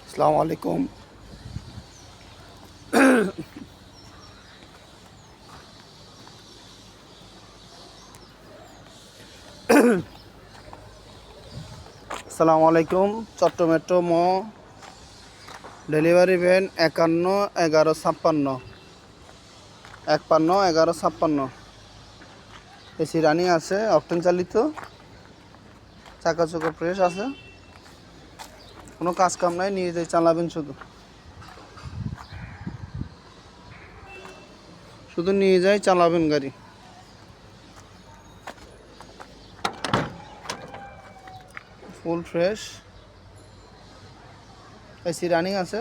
আসসালামু আলাইকুম। আসসালামু আলাইকুম। Chattogram metro delivery van 51 1156 AC running আছে, অকটেন চালিত, চাকা চোখা ফ্রেশ আছে, কোনো কাজ কাম নাই, নিয়ে যাই চালাবেন, শুধু নিয়ে যাই চালাবেন গাড়ি। ফুল ফ্রেশ, এসি রানিং আছে।